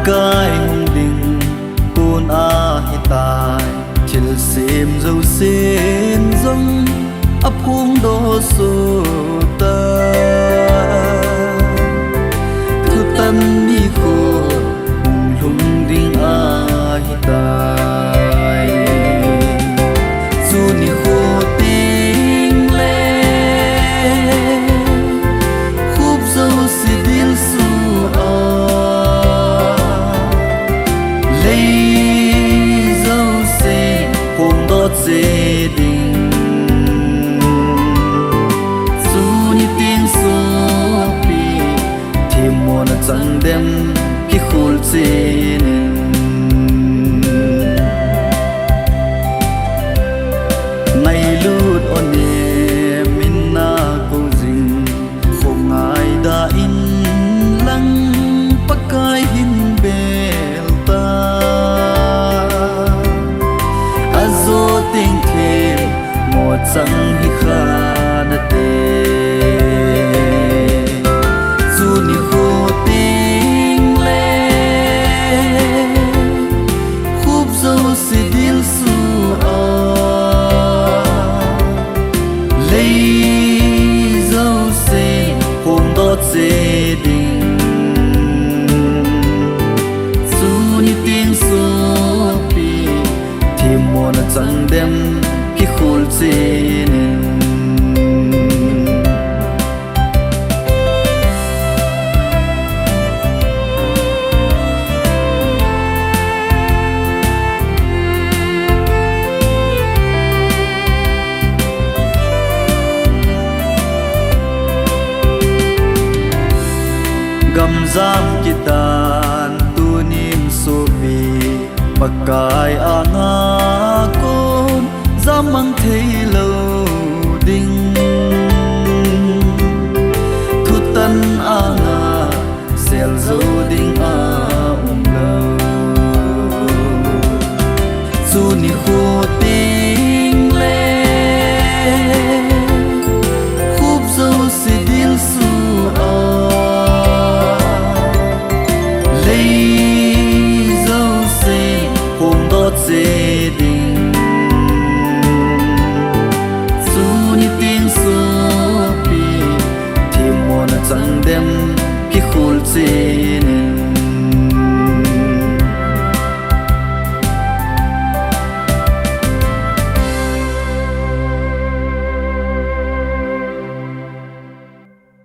cái hùng đình tuôn hiện tại chiều xem dấu xin giống ấp hung đô số ta thu tân đi khô lung đình hiện tại dù đi khô tình lên khúc dấu xì điên su gia đình dù như tiếng số bi thì mùa nó chẳng đem cái khôn xin ngày lút ôn nề mình na câu dình không ai đã in lăng bắc cái hin bel ta azo tình thêm một chẳng hi khá na tê dù ni khô tình lên khúc dấu xì điên su lấy dấu xin hôm đó gia đình dù ni tiếng số bi thì mùa nó chẳng đem cái khôn xin gam giam kitan tu nim so vi pakai anga con giam mang thấy lâu đinh thu tân anga sel dấu đinh